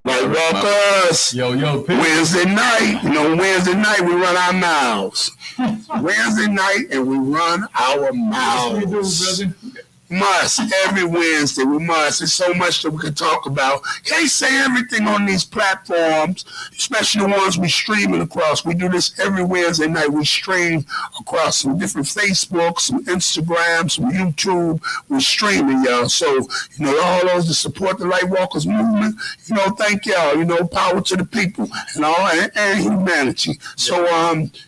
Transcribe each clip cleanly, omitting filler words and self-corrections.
Lightwalkers. Yo, Wednesday night. You know, Wednesday night we run our mouths. Wednesday night and we run our mouths. Yes, we do, brother. Must. Every Wednesday we must. There's so much that we can talk about. Can't say everything on these platforms, especially the ones we streaming across. We do this every Wednesday night. We stream across some different Facebooks, some Instagram, some YouTube. We're streaming, y'all. So, you know, all those that support the Lightwalkers movement, you know, thank y'all. You know, power to the people and all and humanity. So,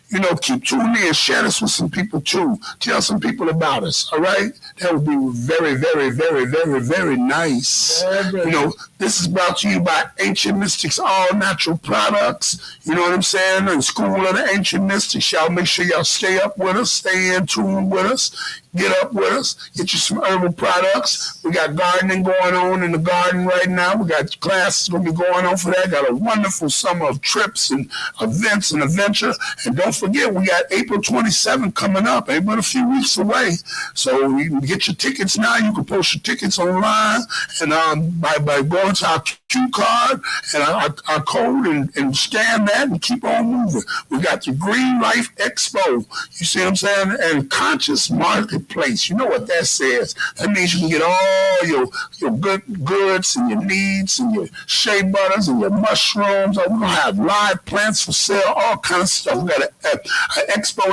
you know, keep tuning in. Share this with some people too. Tell some people about us. All right? That would be very, very, very, very, very nice. This is brought to you by Ancient Mystics All Natural Products. You know what I'm saying? And School of the Ancient Mystics. Y'all make sure y'all stay up with us, stay in tune with us. Get up with us, get you some herbal products. We got gardening going on in the garden right now. We got classes going to be going on for that. Got a wonderful summer of trips and events and adventure. And don't forget, we got April 27th coming up, ain't but a few weeks away. So you can get your tickets now. You can post your tickets online and by going to our Q card and our code and scan that and keep on moving. We got the Green Life Expo. You see what I'm saying? And Conscious Marketplace. You know what that says. That means you can get all your good goods and your needs and your shea butters and your mushrooms. We're going to have live plants for sale, all kinds of stuff. We got an expo.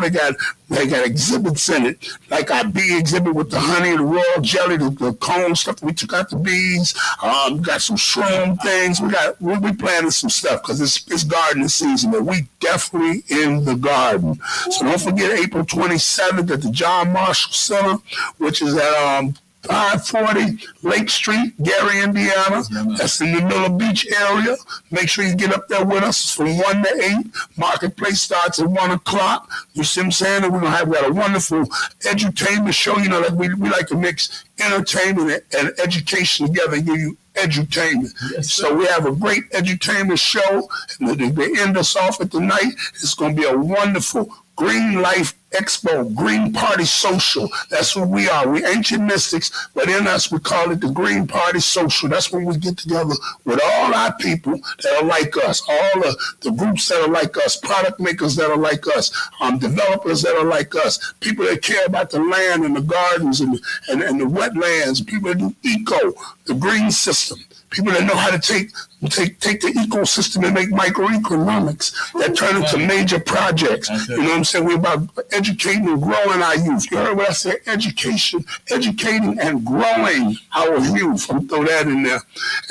They got exhibits in it, like our bee exhibit with the honey, the royal jelly, the cone stuff. We took out the bees. We got some shroom things. We planning some stuff because it's gardening season, but we definitely in the garden. So don't forget April 27th at the John Marshall Center, which is at 540 Lake Street, Gary, Indiana. That's in the Miller Beach area. Make sure you get up there with us. It's from 1 to 8. Marketplace starts at 1 o'clock. You see what I'm saying? And we got a wonderful edutainment show. You know, like we like to mix entertainment and education together and give you edutainment. Yes, so we have a great edutainment show. And they end us off at the night. It's going to be a wonderful Green Life Expo, Green Party Social. That's what we are. We Ancient Mystics, but in us we call it the Green Party Social. That's when we get together with all our people that are like us, all the groups that are like us, product makers that are like us, developers that are like us, people that care about the land and the gardens and the wetlands, people that do eco, the green system. People that know how to take the ecosystem and make microeconomics that turn into major projects. You know what I'm saying? We're about educating and growing our youth. You heard what I said? Educating and growing our youth. I'm throw that in there.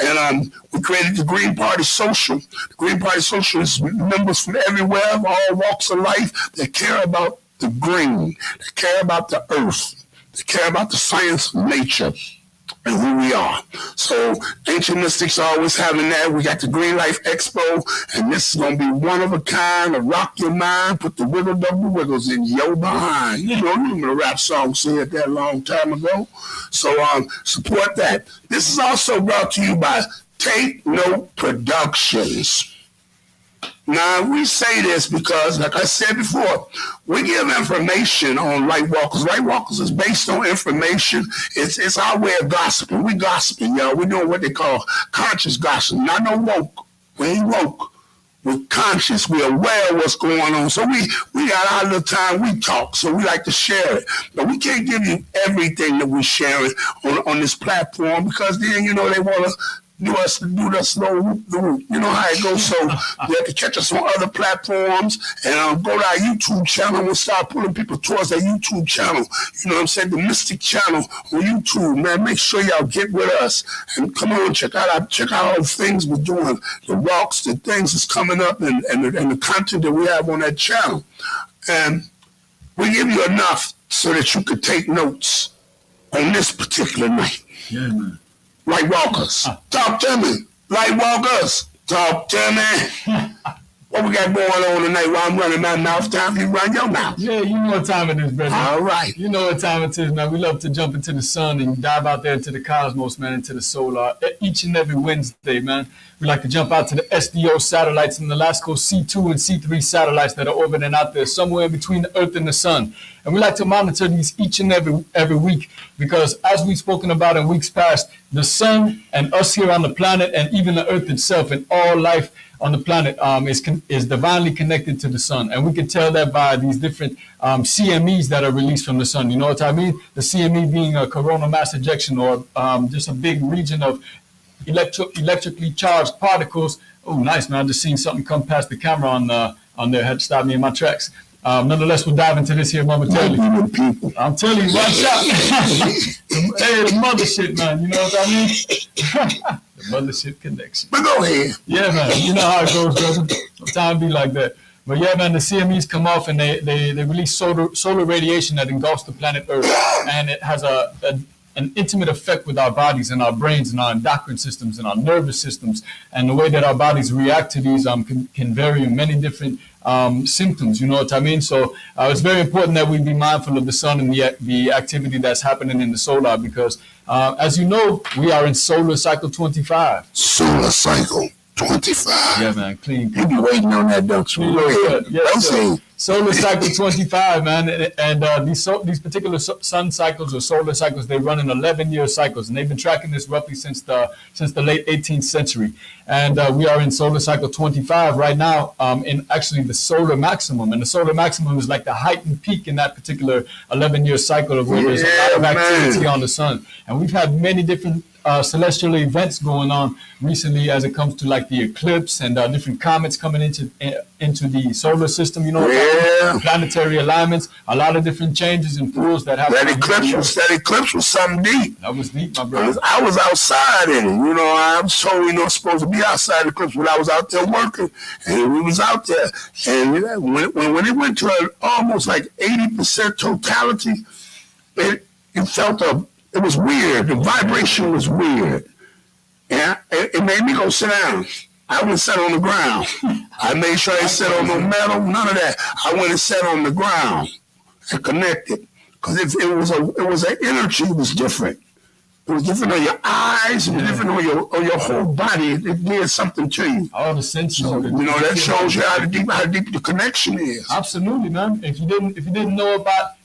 And we created the Green Party Social. The Green Party Social is members from everywhere, of all walks of life that care about the green, that care about the earth, that care about the science of nature and who we are. So Ancient Mystics are always having that. We got the Green Life Expo, and this is going to be one of a kind, to rock your mind, put the wiggle double wiggles in your behind. You know, remember the rap song said that a long time ago. So support that. This is also brought to you by Take Note Productions. Now, we say this because, like I said before, we give information on Lightwalkers. Lightwalkers is based on information. It's our way of gossiping. We gossiping, y'all. We're doing what they call conscious gossiping. Not no woke. We ain't woke. We're conscious. We're aware of what's going on. So we got our little time. We talk. So we like to share it. But we can't give you everything that we're sharing on this platform because then, you know, they want to do us no, you know how it goes. So you have to catch us on other platforms and go to our YouTube channel and start pulling people towards that YouTube channel. You know what I'm saying? The Mystic channel on YouTube, man. Make sure y'all get with us and come on, check out all the things we're doing, the walks, the things that's coming up, and the content that we have on that channel. And we give you enough so that you could take notes on this particular night. Yeah, man. Lightwalkers, talk to me. Lightwalkers, talk to me. What we got going on tonight while I'm running my mouth? Time you run your mouth. Yeah, you know what time it is, brother. All right. You know what time it is, man. We love to jump into the sun and dive out there into the cosmos, man, into the solar. Each and every Wednesday, man, we like to jump out to the SDO satellites and the LASCO C2 and C3 satellites that are orbiting out there somewhere between the Earth and the sun. And we like to monitor these each and every week because, as we've spoken about in weeks past, the sun and us here on the planet and even the Earth itself and all life on the planet is divinely connected to the sun. And we can tell that by these different CMEs that are released from the sun. You know what I mean? The CME being a coronal mass ejection or just a big region of electrically charged particles. Oh, nice, man. I just seen something come past the camera on there. Had to stop me in my tracks. Nonetheless, we'll dive into this here momentarily. I'm telling you, watch out. Hey, the mothership, man. You know what I mean? The mothership connection. But go ahead. Yeah, man. You know how it goes, brother. Sometimes be like that. But yeah, man, the CMEs come off and they release solar radiation that engulfs the planet Earth. And it has a an intimate effect with our bodies and our brains and our endocrine systems and our nervous systems, and the way that our bodies react to these can vary in many different symptoms. You know what I mean? So it's very important that we be mindful of the sun and the activity that's happening in the solar, because as you know, we are in solar cycle 25. Solar cycle 25. Yeah, man, clean. You be waiting on that, don't you? Yes, solar cycle 25, man, and these particular sun cycles or solar cycles, they run in 11-year cycles, and they've been tracking this roughly since the late 18th century. And we are in solar cycle 25 right now, in actually the solar maximum, and the solar maximum is like the heightened peak in that particular 11-year cycle of where there's a lot of activity on the sun. And we've had many different celestial events going on recently as it comes to like the eclipse and different comets coming into the solar system, you know, planetary alignments, a lot of different changes and pools that happen. That eclipse was something deep. That was deep, my brother. I was outside in it. You know, I'm so supposed to be outside the eclipse, but I was out there working, and we was out there. And when it went to almost like 80% totality, it felt it was weird. The vibration was weird. And it made me go sit down. I went and sat on the ground. I made sure I sat on no metal, none of that. I went and sat on the ground and connected. Because it was an energy that was different. It was different on your eyes, and different on your whole body. It did something to you. All the senses. So, that shows you how deep the connection is. Absolutely, man. If you didn't know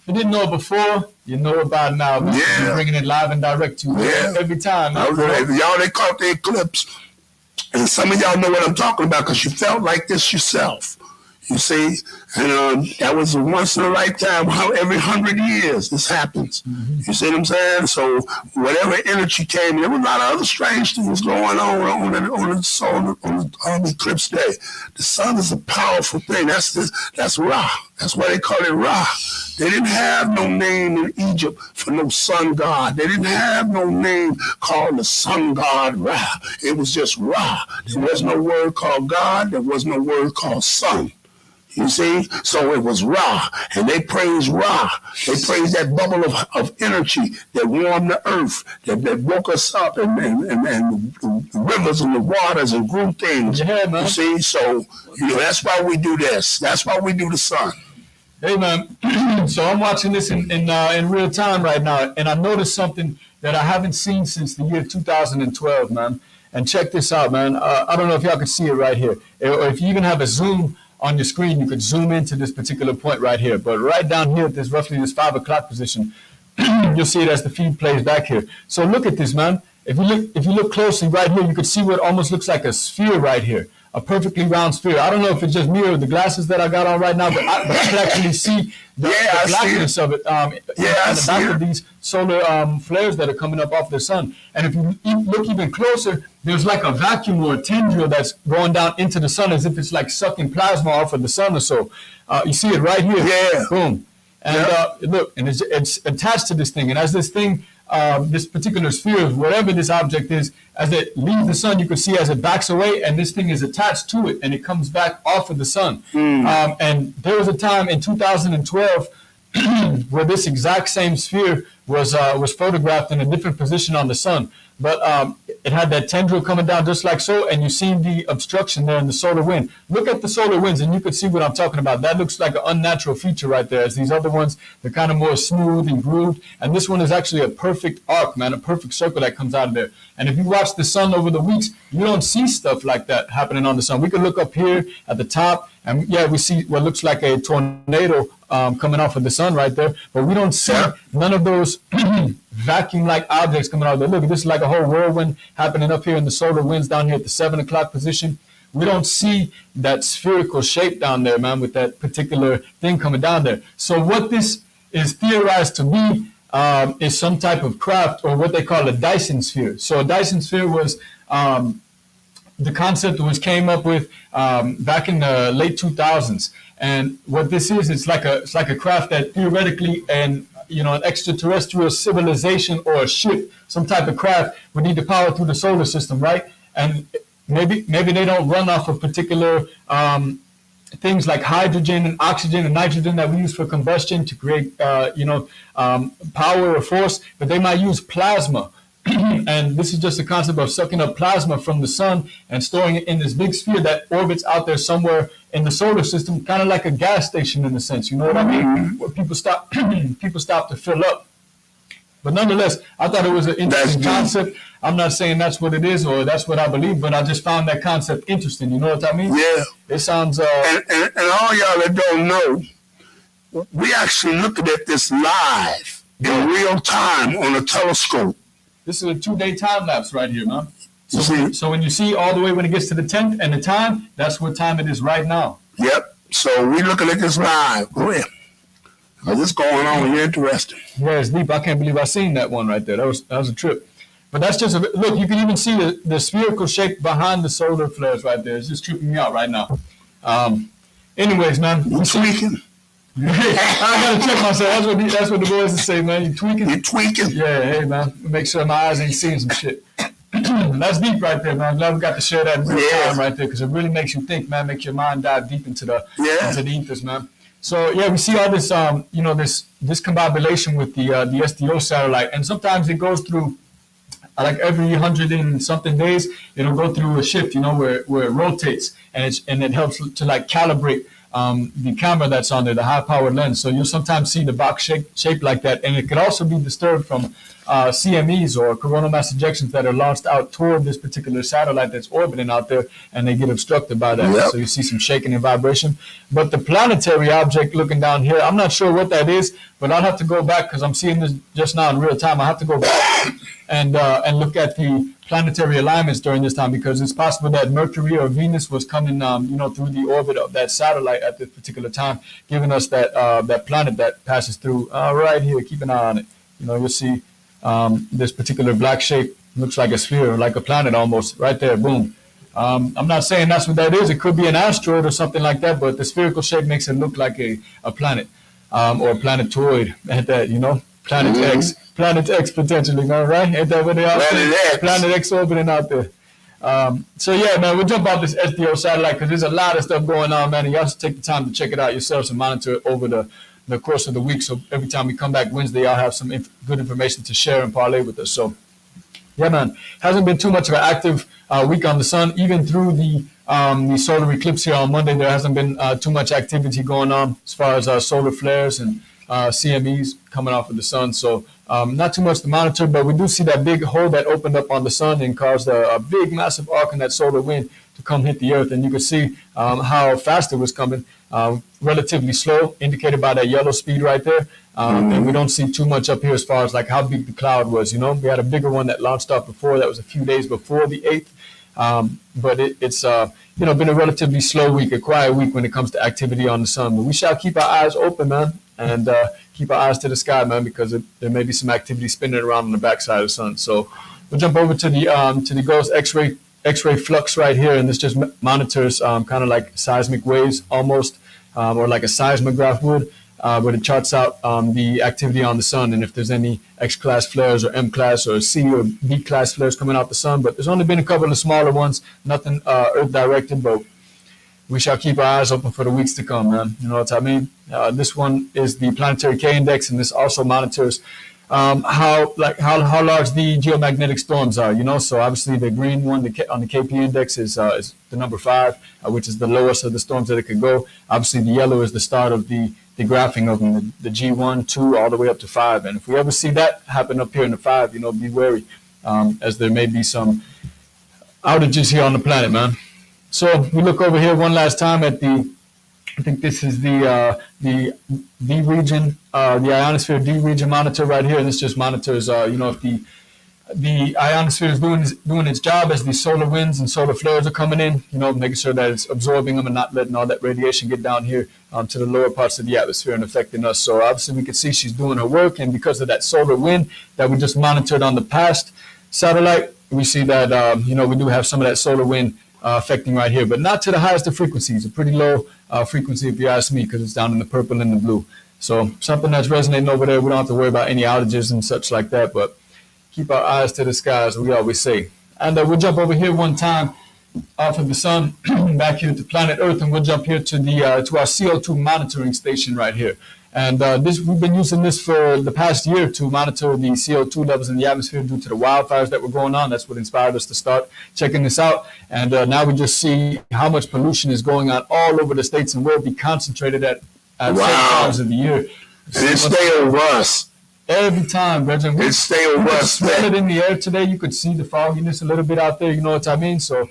it before, you know about it now. Yeah. You're bringing it live and direct to you every time. Y'all, they caught the eclipse. And some of y'all know what I'm talking about because you felt like this yourself. You see? And that was a once in a lifetime. Every 100 years this happens. Mm-hmm. You see what I'm saying? So whatever energy came, there was a lot of other strange things going on the eclipse day. The sun is a powerful thing. That's Ra. That's why they call it Ra. They didn't have no name in Egypt for no sun god. They didn't have no name called the sun god Ra. It was just Ra. There was no word called God. There was no word called sun. You see? So it was Ra, and they praised Ra. They praised that bubble of energy that warmed the earth, that woke us up, and the rivers and the waters and grew things. Yeah, man. You see? So, that's why we do this. That's why we do the sun. Hey, man. So I'm watching this in real time right now, and I noticed something that I haven't seen since the year 2012, man. And check this out, man. I don't know if y'all can see it right here, or if you even have a zoom on your screen, you could zoom into this particular point right here. But right down here at this roughly this 5 o'clock position, you'll see it as the feed plays back here. So look at this, man. If you look closely right here, you can see what almost looks like a sphere right here, a perfectly round sphere. I don't know if it's just me or the glasses that I got on right now, but I can actually see the blackness of it on the back of these solar flares that are coming up off the sun. And if you look even closer, there's like a vacuum or a tendril that's going down into the sun as if it's like sucking plasma off of the sun or so. You see it right here. Yeah. Boom. And look, and it's attached to this thing. And as this thing, this particular sphere, whatever this object is, as it leaves the sun, you can see as it backs away, and this thing is attached to it, and it comes back off of the sun. And there was a time in 2012 where this exact same sphere was photographed in a different position on the sun. But it had that tendril coming down just like so, and you see the obstruction there in the solar wind. Look at the solar winds, and you can see what I'm talking about. That looks like an unnatural feature right there, as these other ones, they're kind of more smooth and grooved. And this one is actually a perfect arc, man, a perfect circle that comes out of there. And if you watch the sun over the weeks, you don't see stuff like that happening on the sun. We can look up here at the top, and we see what looks like a tornado coming off of the sun right there. But we don't see none of those vacuum-like objects coming out of there. Look, this is like a whole whirlwind happening up here in the solar winds down here at the 7 o'clock position. We don't see that spherical shape down there, man, with that particular thing coming down there. So what this is theorized to be is some type of craft, or what they call a Dyson sphere. So a Dyson sphere was the concept was came up with back in the late 2000s. And what this is, it's like a craft that theoretically an extraterrestrial civilization or a ship, some type of craft, would need to power through the solar system, right? And maybe they don't run off a particular things like hydrogen and oxygen and nitrogen that we use for combustion to create, power or force, but they might use plasma. And this is just the concept of sucking up plasma from the sun and storing it in this big sphere that orbits out there somewhere in the solar system, kind of like a gas station in a sense. You know what I mean? Where people stop, people stop to fill up. But nonetheless, I thought it was an interesting concept. I'm not saying that's what it is or that's what I believe, but I just found that concept interesting. You know what I mean? Yeah. It sounds. And all y'all that don't know, we actually looking at this live in real time on a telescope. This is a 2-day time lapse right here, man. See? So when you see all the way when it gets to the 10th and the time, that's what time it is right now. Yep. So we looking at this live. Go ahead. What's going on? You're interesting. Yeah, it's deep. I can't believe I seen that one right there. That was a trip. But that's just look. You can even see the spherical shape behind the solar flares right there. It's just tripping me out right now. Anyways, man, You tweaking? I gotta check myself. That's what the boys say, man. You tweaking? You tweaking? Yeah, hey, man. Make sure my eyes ain't seeing some shit. That's deep right there, man. I'm glad we got to share that in real time right there because it really makes you think, man. Makes your mind dive deep into the ethers, man. So yeah, we see all this, this combination with the SDO satellite, and sometimes it goes through like every 100 and something days, it'll go through a shift, where it rotates and it helps to like calibrate the camera that's on there, the high powered lens. So you'll sometimes see the box shape like that, and it could also be disturbed from CMEs or coronal mass ejections that are launched out toward this particular satellite that's orbiting out there, and they get obstructed by that. Yep. So you see some shaking and vibration. But the planetary object looking down here, I'm not sure what that is, but I'll have to go back because I'm seeing this just now in real time. I have to go back and look at the planetary alignments during this time because it's possible that Mercury or Venus was coming, through the orbit of that satellite at this particular time, giving us that planet that passes through right here. Keep an eye on it. You'll see this particular black shape looks like a sphere, like a planet almost, right there. Boom. I'm not saying that's what that is. It could be an asteroid or something like that, but the spherical shape makes it look like a planet or a planetoid at that. Planet X. Planet X potentially, man, right? Ain't that what they are? Planet X orbiting out there. So yeah, man, we'll jump off this SDO satellite because there's a lot of stuff going on, man, and y'all should take the time to check it out yourselves and monitor it over the course of the week. So every time we come back Wednesday, y'all have some good information to share and parlay with us. So yeah, man, hasn't been too much of an active week on the sun. Even through the solar eclipse here on Monday, there hasn't been too much activity going on as far as solar flares and CMEs coming off of the sun. So not too much to monitor, but we do see that big hole that opened up on the sun and caused a big, massive arc in that solar wind to come hit the earth. And you can see how fast it was coming, relatively slow, indicated by that yellow speed right there. And we don't see too much up here as far as like how big the cloud was. We had a bigger one that launched off before. That was a few days before the 8th. But it's been a relatively slow week, a quiet week when it comes to activity on the sun. But we shall keep our eyes open, man, and keep our eyes to the sky, man, because there may be some activity spinning around on the backside of the sun. So we'll jump over to the Ghost X-ray flux right here, and this just monitors kind of like seismic waves almost, or like a seismograph would. But it charts out the activity on the sun and if there's any X-class flares or M-class or C or B-class flares coming out the sun. But there's only been a couple of smaller ones, nothing Earth-directed, but we shall keep our eyes open for the weeks to come, man. You know what I mean? This one is the planetary K-index, and this also monitors how large the geomagnetic storms are. So obviously the green one on the KP index is the number 5, which is the lowest of the storms that it could go. Obviously the yellow is the start of the graphing of them, the G1, 2, all the way up to 5. And if we ever see that happen up here in the 5, be wary, as there may be some outages here on the planet, man. So we look over here one last time at I think this is the D region, the ionosphere D region monitor right here. And this just monitors, if the ionosphere is doing its job as the solar winds and solar flares are coming in, making sure that it's absorbing them and not letting all that radiation get down here to the lower parts of the atmosphere and affecting us. So obviously we can see she's doing her work, and because of that solar wind that we just monitored on the past satellite, we see that, we do have some of that solar wind affecting right here, but not to the highest of frequencies, a pretty low frequency if you ask me, because it's down in the purple and the blue. So something that's resonating over there. We don't have to worry about any outages and such like that, but keep our eyes to the sky, as we always say. And we'll jump over here one time off of the sun. jumping back here to planet Earth, and we'll jump here to the to our CO2 monitoring station right here. And we've been using this for the past year to monitor the CO2 levels in the atmosphere due to the wildfires that were going on. That's what inspired us to start checking this out. And now we just see how much pollution is going on all over the states, and where it be concentrated at certain times of the year. It stay over us. Every time, Brethren. It stay over us, smell it in the air today. You could see the fogginess a little bit out there. You know what I mean? So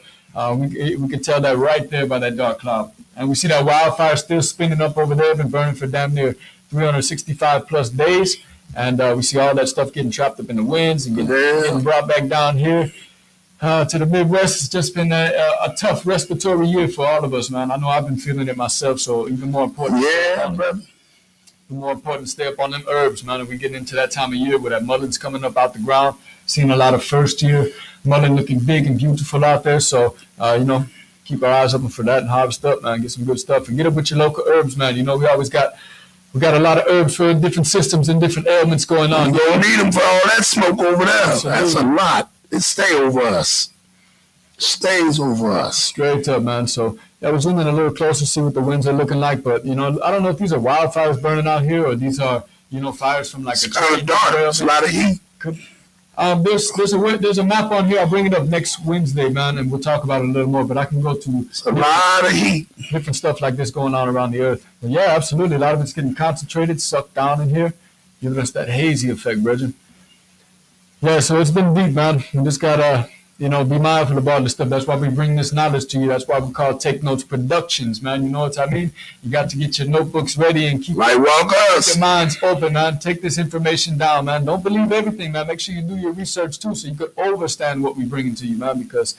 we could tell that right there by that dark cloud. And we see that wildfire still spinning up over there, been burning for damn near 365 plus days. And we see all that stuff getting trapped up in the winds and getting brought back down here to the Midwest. It's just been a tough respiratory year for all of us, man. I know I've been feeling it myself, so even more important. Yeah, brother. More important to stay up on them herbs, man. And we getting into that time of year where that mullen's coming up out the ground. Seeing a lot of first year mullen looking big and beautiful out there. So, keep our eyes open for that and harvest up, man. Get some good stuff and get up with your local herbs, man. You know, we got a lot of herbs for different systems and different ailments going on. You don't need them for all that smoke over there. Absolutely. That's a lot. It stay over us. Stays over us. Straight up, man. So I was zooming a little closer to see what the winds are looking like, but I don't know if these are wildfires burning out here or these are fires from like it's kind of dark. It's a lot of heat. There's a map on here. I'll bring it up next Wednesday, man, and we'll talk about it a little more. But I can go to a lot of heat, different stuff like this going on around the earth. But yeah, absolutely, a lot of it's getting concentrated, sucked down in here, giving us that hazy effect, Bridget. Yeah, so it's been deep, man. We just gotta be mindful of all this stuff. That's why we bring this knowledge to you. That's why we call Take Notes Productions, man. You know what I mean? You got to get your notebooks ready and keep your minds open, man. Take this information down, man. Don't believe everything, man. Make sure you do your research, too, so you could understand what we bring to you, man, because,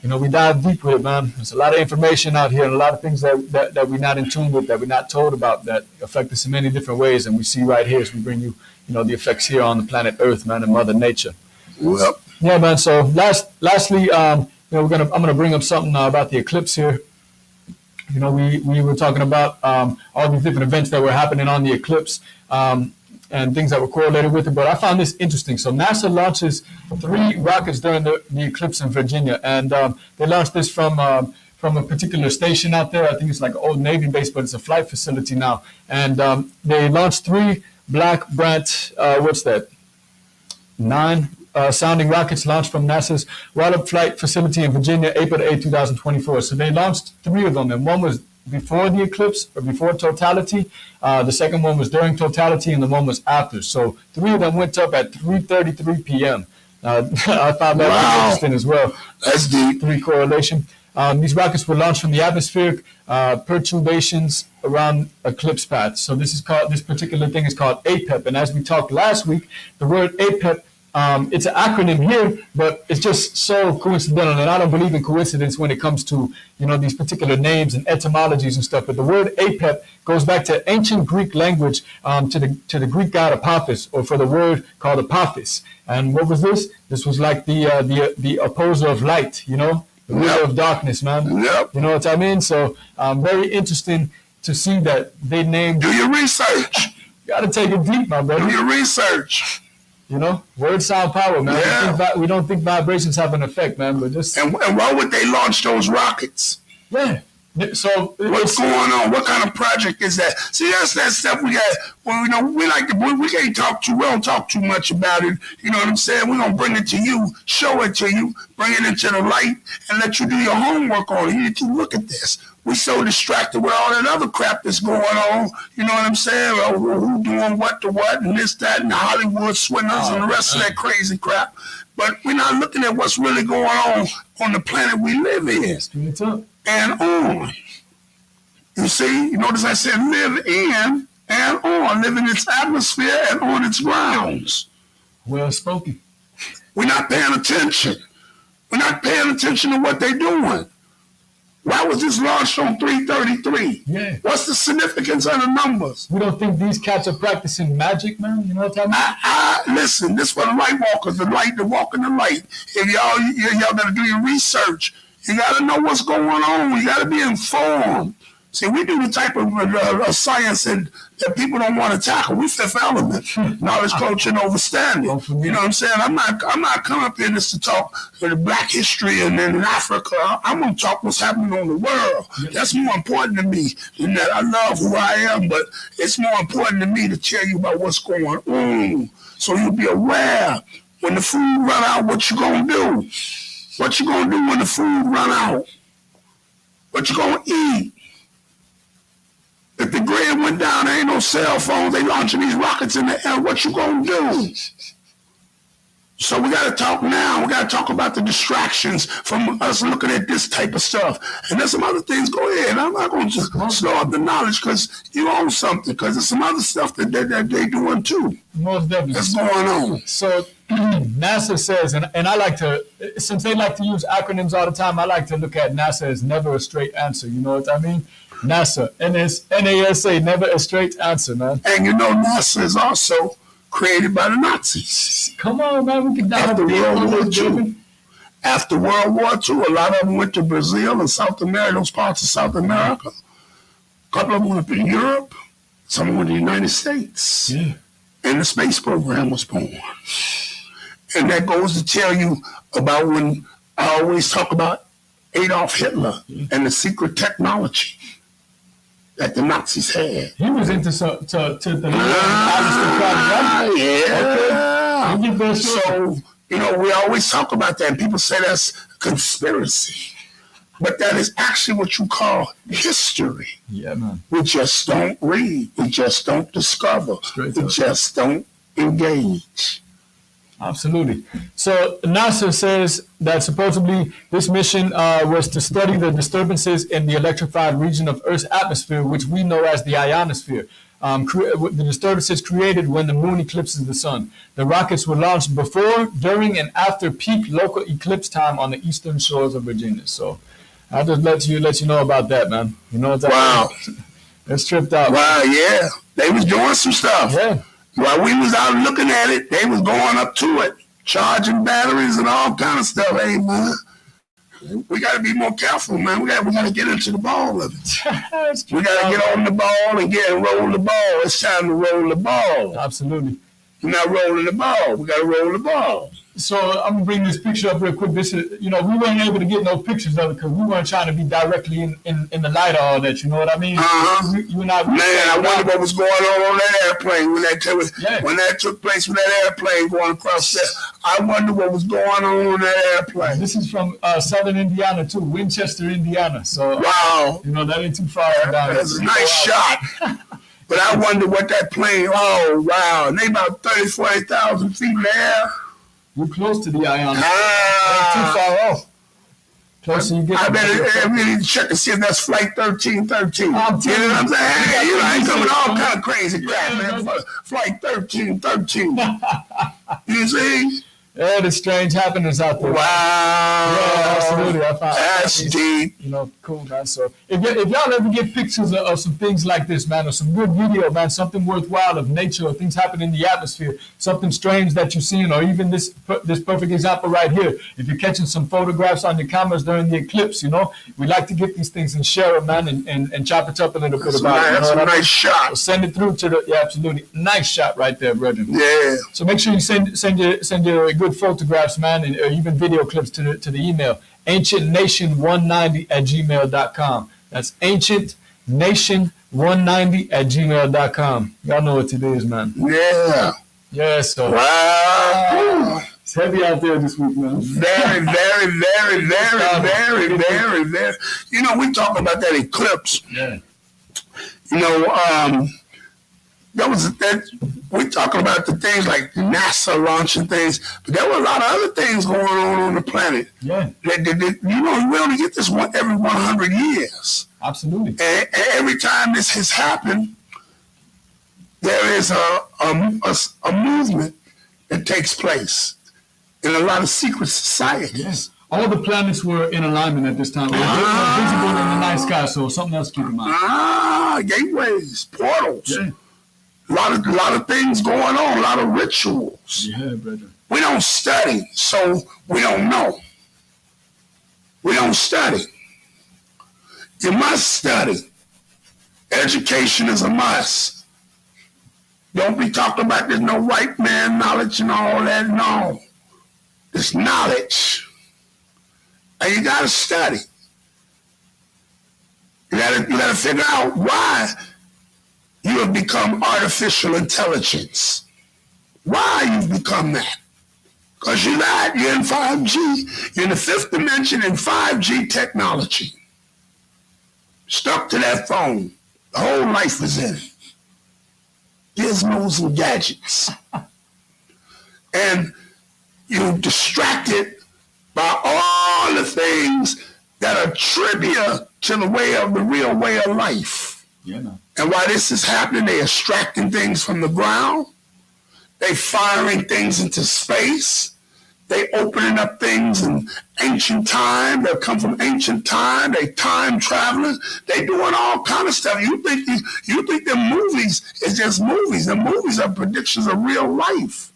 we dive deep with it, man. There's a lot of information out here and a lot of things that we're not in tune with, that we're not told about, that affect us in many different ways. And we see right here as we bring you, the effects here on the planet Earth, man, and Mother Nature. Yep. Yeah, man. So lastly, I'm gonna bring up something about the eclipse here. We were talking about all these different events that were happening on the eclipse and things that were correlated with it. But I found this interesting. So NASA launches 3 rockets during the eclipse in Virginia, and they launched this from a particular station out there. I think it's like an old Navy base, but it's a flight facility now. And they launched 3 Black Brant. 9 sounding rockets launched from NASA's Wallops Flight Facility in Virginia, April 8, 2024. So they launched 3 of them, and one was before the eclipse, or before totality. The second one was during totality, and the one was after. So 3 of them went up at 3:33 p.m. I found that interesting as well. That's deep. 3 correlation. These rockets were launched from the atmospheric perturbations around eclipse paths. So this particular thing is called APEP. And as we talked last week, the word APEP, it's an acronym here, but it's just so coincidental. And I don't believe in coincidence when it comes to, these particular names and etymologies and stuff. But the word APEP goes back to ancient Greek language, to the Greek god Apophis, or for the word called Apophis. And what was this? This was like the opposer of light, the ruler of darkness, man. Yep. You know what I mean? So very interesting to see that they named. Do your research. Got to take it deep, my brother. Do your research. Words sound power, man. Yeah. We don't think vibrations have an effect, man. But just and why would they launch those rockets? Yeah. So what's going on? What kind of project is that? See, that's that stuff we got. Well, we can't talk too. We don't talk too much about it. You know what I'm saying? We're gonna bring it to you, show it to you, bring it into the light, and let you do your homework on it. You need to look at this. We're so distracted with all that other crap that's going on. You know what I'm saying? Who doing what to what, and this, that, and the Hollywood swindlers and the rest of that crazy crap. But we're not looking at what's really going on the planet we live in. And on. You see, you notice I said live in and on, live in its atmosphere and on its grounds. Well spoken. We're not paying attention. We're not paying attention to what they're doing. Why was this launched on 3:33? Yeah. What's the significance of the numbers? We don't think these cats are practicing magic, man. You know what I mean? Listen, this for the Lightwalkers, the light, the walk in the light. If y'all gotta do your research. You gotta know what's going on. You gotta be informed. See, we do the type of science that people don't want to tackle. We fifth element, knowledge, culture, and understanding. You know what I'm saying? I'm not coming up here just to talk for the Black history and then in Africa. I'm going to talk what's happening on the world. That's more important to me than that. I love who I am, but it's more important to me to tell you about what's going on, so you'll be aware. When the food run out, what you gonna do? What you gonna do when the food run out? What you gonna eat? If the grid went down, there ain't no cell phones. They launching these rockets in the air. What you gonna do? So we gotta talk now. We gotta talk about the distractions from us looking at this type of stuff. And there's some other things. Go ahead. I'm not gonna just slow up the knowledge because you own something. Because there's some other stuff that they doing too. Most definitely. What's going on? So NASA says, and I like to, since they like to use acronyms all the time, I like to look at NASA as never a straight answer. You know what I mean? NASA, NASA, never a straight answer, man. And you know NASA is also created by the Nazis. Come on, man, we can dive After World War II. After World War II, a lot of them went to Brazil and South America, those parts of South America. A couple of them went up in Europe. Some went to the United States. Yeah. And the space program was born. And that goes to tell you about when I always talk about Adolf Hitler and the secret technology that the Nazis had. He was into the ALEISTER. Yeah. Okay. So, you know, we always talk about that, and people say that's conspiracy. But that is actually what you call history. Yeah, man. We just don't read. We just don't discover. We just don't engage. Absolutely. So NASA says that supposedly this mission was to study the disturbances in the electrified region of Earth's atmosphere, which we know as the ionosphere. The disturbances created when the moon eclipses the sun. The rockets were launched before, during, and after peak local eclipse time on the eastern shores of Virginia. So I'll just let you know about that, man. You know what that Wow. It's tripped out. Wow, yeah. They was doing some stuff. Yeah. While we was out looking at it, they was going up to it, charging batteries and all kind of stuff. Hey, man, we got to be more careful, man. We got to get into the ball of it. We got to get on the ball and roll the ball. It's time to roll the ball. Absolutely. We're not rolling the ball. We got to roll the ball. So I'm gonna bring this picture up real quick. This is, we weren't able to get no pictures of it because we weren't trying to be directly in the light of all that. You know what I mean? You and I. Man, I wonder what was going on that airplane when that took place with that airplane going across there. I wonder what was going on that airplane. This is from southern Indiana too, Winchester, Indiana. So wow, that ain't too far down. That's a nice shot. But I wonder what that plane. Oh wow, and they about 30,000, 40,000 feet in the air. We're close to the ionosphere. Too far off. Closer you get. I need to check and see if that's flight 1313. You know what I'm saying? Hey, I ain't coming all kind of crazy crap, man. Flight 1313. You see? Yeah, the strange happenings out there. Wow. Yeah, absolutely. That's deep. Cool, man. So if y'all ever get pictures of some things like this, man, or some good video, man, something worthwhile of nature or things happening in the atmosphere, something strange that you've seen, or even this perfect example right here. If you're catching some photographs on your cameras during the eclipse, we like to get these things and share them, man, and chop it up a little bit about it. That's a nice shot. So send it through to absolutely. Nice shot right there, brethren. Yeah. So make sure you send your good photographs, man, and or even video clips to the email ancientnation190@gmail.com. That's ancientnation190@gmail.com. Y'all know what it is, man. Yeah. Yeah. So wow. It's heavy out there this week, man. Very, very, very, very, very, very, very. We talking about that eclipse. Yeah. We're talking about the things like NASA launching things, but there were a lot of other things going on the planet. Yeah. We only get this one every 100 years. Absolutely. And every time this has happened, there is a movement that takes place in a lot of secret societies. Yes. All the planets were in alignment at this time. They were visible in the night sky, so something else to keep in mind. Gateways, portals. Yeah. A lot of things going on, a lot of rituals. Yeah, brother. We don't study, so we don't know. We don't study. You must study. Education is a must. Don't be talking about there's no white man knowledge and all that. No. It's knowledge. And you got to study. You got to figure out why you have become artificial intelligence. Why you've become that. Because you're not. You're in 5G. You're in the fifth dimension in 5G technology. Stuck to that phone. The whole life is in it. Gizmos and gadgets. And you're distracted by all the things that are trivia to the real way of life. Yeah, no. And while this is happening, they're extracting things from the ground. They firing things into space. They opening up things in ancient time. They come from ancient time. They time traveling. They doing all kind of stuff. You think the movies is just movies. The movies are predictions of real life.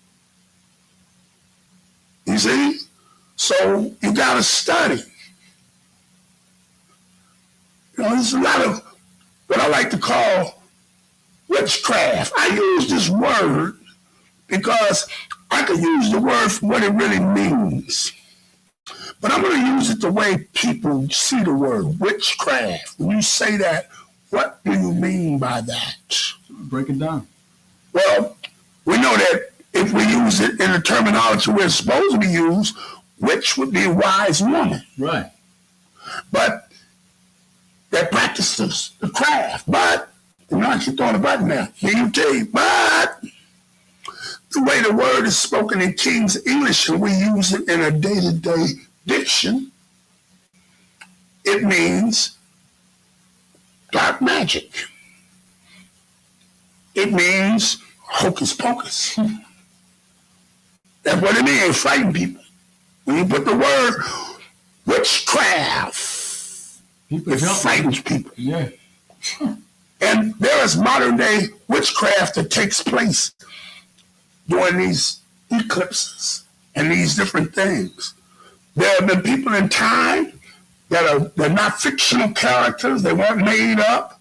You see? So you got to study. You know, there's a lot of what I like to call witchcraft. I use this word because I could use the word for what it really means. But I'm going to use it the way people see the word witchcraft. When you say that, what do you mean by that? Break it down. Well, we know that if we use it in the terminology we're supposed to be used, witch would be a wise woman. Right. But that practices the craft. But, you know, I keep throwing a button there. B-U-T. But the way the word is spoken in King's English and we use it in a day-to-day diction, it means dark magic. It means hocus pocus. That's what it means, frighten people. When you put the word witchcraft, it frightens people. Yeah. And there is modern day witchcraft that takes place during these eclipses and these different things. There have been people in time they're not fictional characters, they weren't made up,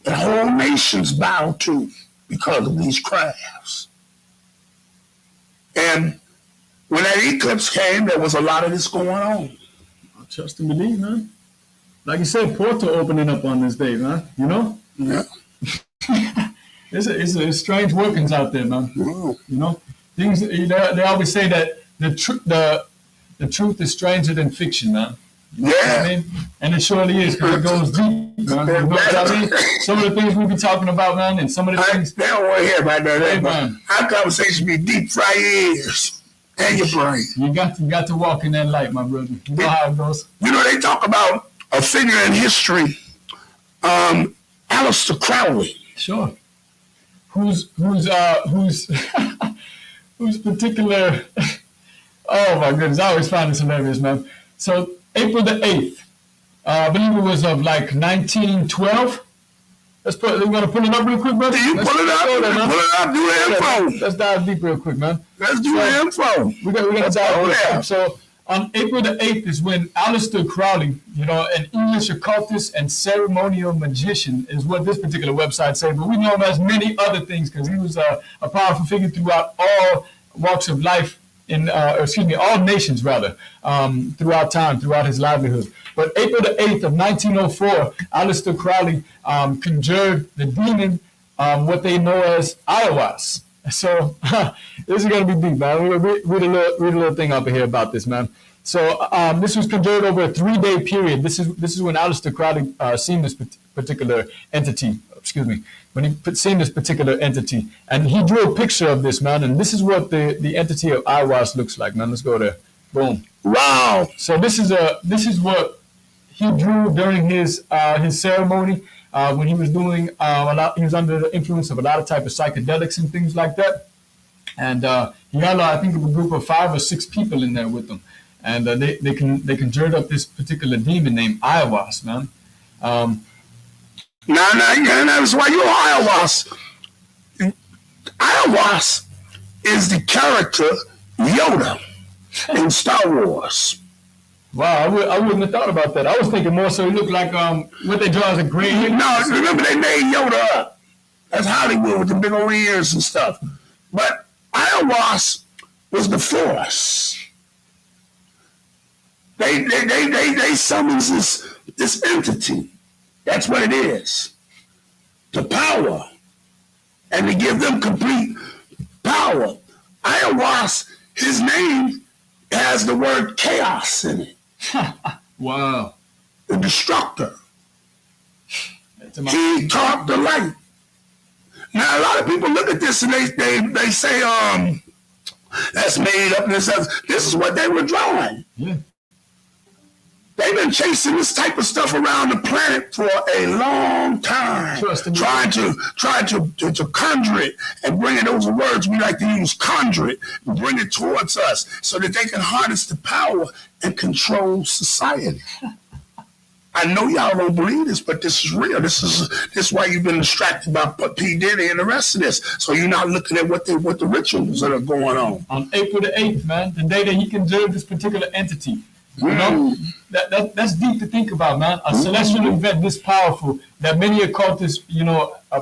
that whole nations bow to because of these crafts. And when that eclipse came, there was a lot of this going on. I trust and believe, man. Like you said, portal opening up on this day, man. You know? Yeah. It's strange workings out there, man. Wow. You know? Things they always say that the truth is stranger than fiction, man. You know what I mean? And it surely is, because it goes deep, man. You know what I mean? Some of the things we be talking about, man, and some of the things. They don't want to hear about that. Hey, man. Our conversation be deep, fry your ears and your brain. You got to walk in that light, my brother. You know how it goes. You know, they talk about a figure in history, Aleister Crowley. Sure. Who's whose particular. Oh my goodness, I always find this hilarious, man. So April the 8th, I believe it was of like 1912. We're gonna pull it up real quick, brother. You pull it up, do the info. Let's dive deep real quick, man. Let's do the info. We're gonna dive real quick. So on April the 8th is when Aleister Crowley, you know, an English occultist and ceremonial magician is what this particular website says, but we know him as many other things because he was a powerful figure throughout all walks of life, all nations rather, throughout time, throughout his livelihood. But April the 8th of 1904, Aleister Crowley conjured the demon, what they know as Iowas. So this is going to be deep, man. We'll read a little thing up here about this, man. So this was conjured over a 3-day period. This is when Aleister Crowley seen this particular entity. Excuse me. When he seen this particular entity, and he drew a picture of this, man. And this is what the entity of Iowas looks like, man. Let's go there. Boom. Wow. So this is what he drew during his ceremony. When he was doing he was under the influence of a lot of type of psychedelics and things like that. And he had, I think, a group of 5 or 6 people in there with him. And they conjured up this particular demon named Iowas, man. That's why you're Iowas. Iowas is the character Yoda in Star Wars. Wow, I wouldn't have thought about that. I was thinking more so it looked like what they draw as a gray hair. No, remember they made Yoda up. That's Hollywood with the big old ears and stuff. But Ayahuasca was the force. They summons this entity. That's what it is. The power. And to give them complete power. Ayahuasca, his name has the word chaos in it. Wow. The destructor. He taught the light. Now a lot of people look at this and they say, that's made up. This is what they were drawing. Yeah. They've been chasing this type of stuff around the planet for a long time, trying to conjure it and bring it. Those are words we like to use, conjure it, and bring it towards us so that they can harness the power and control society. I know y'all don't believe this, but this is real. This is why you've been distracted by P. Diddy and the rest of this. So you're not looking at what the rituals that are going on. On April the 8th, man, the day that he conjured this particular entity. You know, that's deep to think about, man. A celestial event this powerful that many occultists,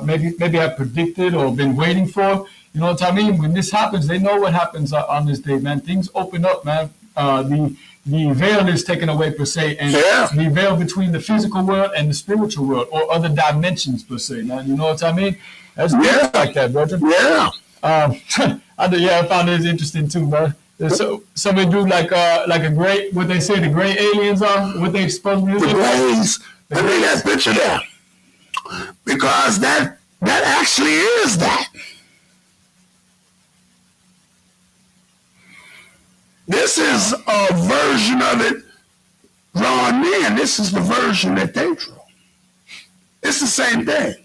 maybe have predicted or been waiting for. You know what I mean? When this happens, they know what happens on this day, man. Things open up, man. The veil is taken away, per se, and the veil between the physical world and the spiritual world or other dimensions, per se, man. You know what I mean? That's deep like that, brother. Yeah. I found it interesting too, man. So somebody do like a gray, what they say the gray aliens are, what they supposed to be. The grays. I mean that picture there, because that actually is that. This is a version of it drawn in. This is the version that they drew. It's the same thing.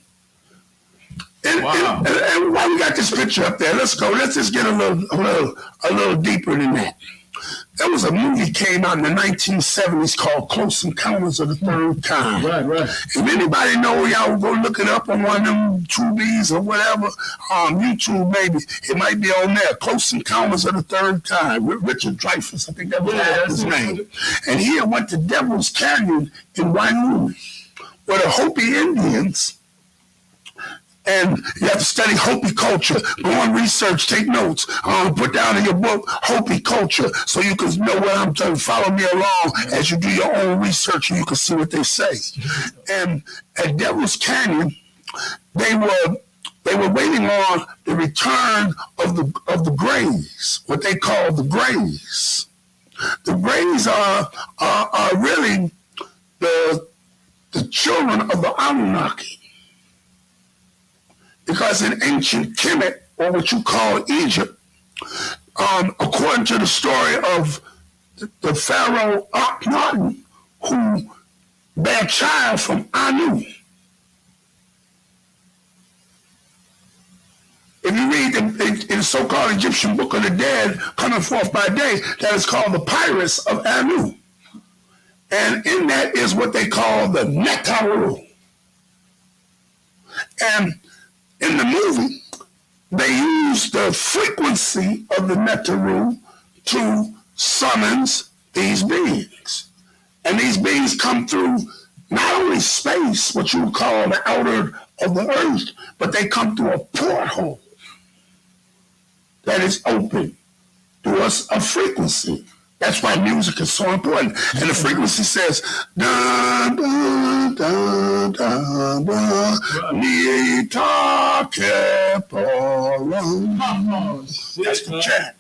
And why we got this picture up there? Let's go. Let's just get a little deeper than that. There was a movie came out in the 1970s called Close Encounters of the Third Kind. Right. If anybody know, y'all go look it up on one of them Tubies or whatever, YouTube maybe. It might be on there. Close Encounters of the Third Kind with Richard Dreyfuss. I think that was his name. And he went to Devil's Canyon in Wyoming, where the Hopi Indians. And you have to study Hopi culture. Go on research, take notes. Put down in your book Hopi culture so you can know what I'm telling. Follow me along as you do your own research and you can see what they say. And at Devil's Canyon, they were waiting on the return of the Greys, what they call the Greys. The Greys are really the children of the Anunnaki. Because in ancient Kemet, or what you call Egypt, according to the story of the pharaoh Akhenaten, who bare a child from Anu. If you read in the so-called Egyptian Book of the Dead, coming forth by day, that is called the Papyrus of Anu. And in that is what they call the Netaru. And in the movie, they use the frequency of the Netaru to summons these beings. And these beings come through not only space, what you would call the outer of the earth, but they come through a porthole that is open to us a frequency. That's why music is so important. And the frequency says, da, da, da, da, da, nita keporum. That's the chant.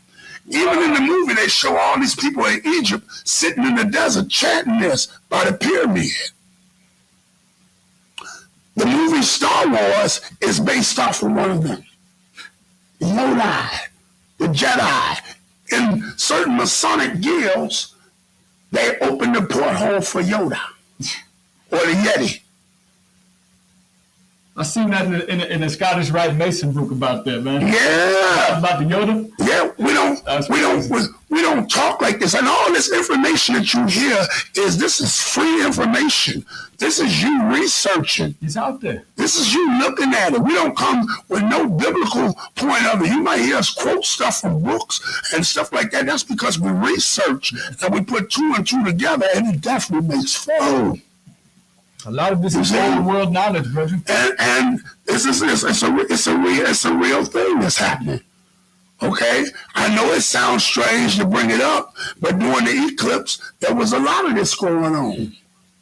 Even in the movie, they show all these people in Egypt sitting in the desert chanting this by the pyramid. The movie Star Wars is based off of one of them. Yoda, the Jedi. In certain Masonic guilds, they open the porthole for Yoda or the Yeti. I seen that in a Scottish Rite Mason book about that, man. Yeah. About the Yoda. Yeah, we don't talk like this. And all this information that you hear this is free information. This is you researching. It's out there. This is you looking at it. We don't come with no biblical point of it. You might hear us quote stuff from books and stuff like that. That's because we research and we put two and two together, and it definitely makes flow. A lot of this is old world knowledge, brother. And it's a real thing that's happening. Okay? I know it sounds strange to bring it up, but during the eclipse, there was a lot of this going on.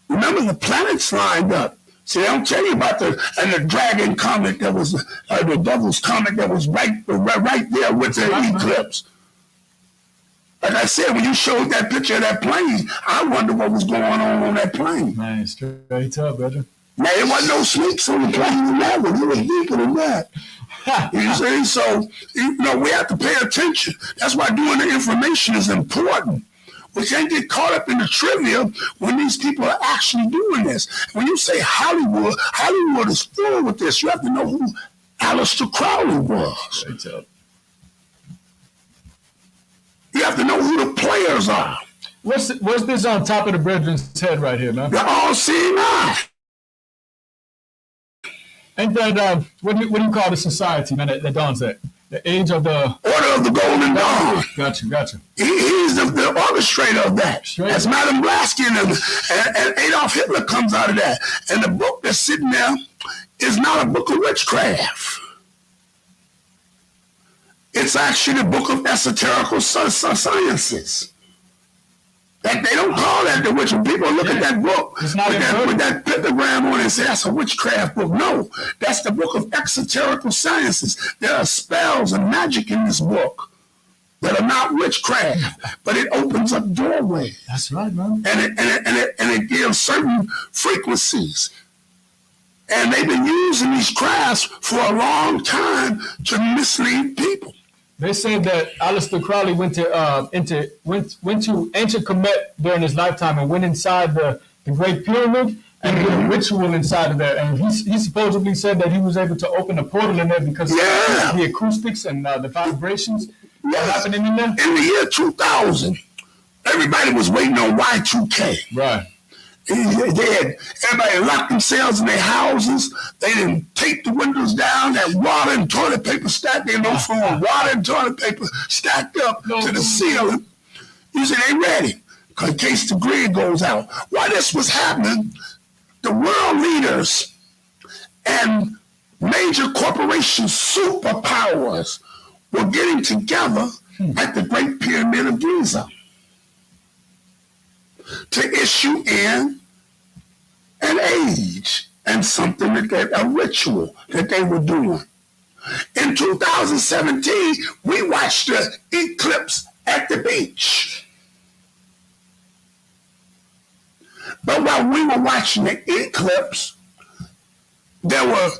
Remember, the planets lined up. See, they don't tell you about the dragon comet that was, the devil's comet that was right there with the eclipse. Like I said, when you showed that picture of that plane, I wonder what was going on that plane. Man, straight up, brother. Now, there wasn't no snakes on the plane in that one. It was deeper than that. You see? So, we have to pay attention. That's why doing the information is important. We can't get caught up in the trivia when these people are actually doing this. When you say Hollywood is full with this. You have to know who ALEISTER CROWLEY was. Straight up. You have to know who the players are. What's this on top of the brethren's head right here, man? They're all seeing eye. Ain't that, what do you call the society, man, that dawns that? The age of the... Order of the Golden Dawn. Gotcha. He's the orchestrator of that. That's Madame Blavatsky and Adolf Hitler comes out of that. And the book that's sitting there is not a book of witchcraft. It's actually the book of esoterical sciences. Like they don't call that the witch. When people look at that book with that pentagram on it and say that's a witchcraft book. No, that's the book of esoterical sciences. There are spells and magic in this book that are not witchcraft, but it opens up doorways. That's right, man. And it gives certain frequencies. And they've been using these crafts for a long time to mislead people. They say that ALEISTER CROWLEY went to ancient Kemet during his lifetime and went inside the Great Pyramid and did a ritual inside of there. And he supposedly said that he was able to open a portal in there because of the acoustics and the vibrations happening in there. In the year 2000, everybody was waiting on Y2K. Right. Everybody locked themselves in their houses. They didn't tape the windows down. That water and toilet paper stacked. They no phone. Water and toilet paper stacked up to the ceiling. You say they ready in case the grid goes out. While this was happening, the world leaders and major corporations, superpowers, were getting together at the Great Pyramid of Giza to issue in an age and something a ritual that they were doing. In 2017, we watched the eclipse at the beach. But while we were watching the eclipse, there were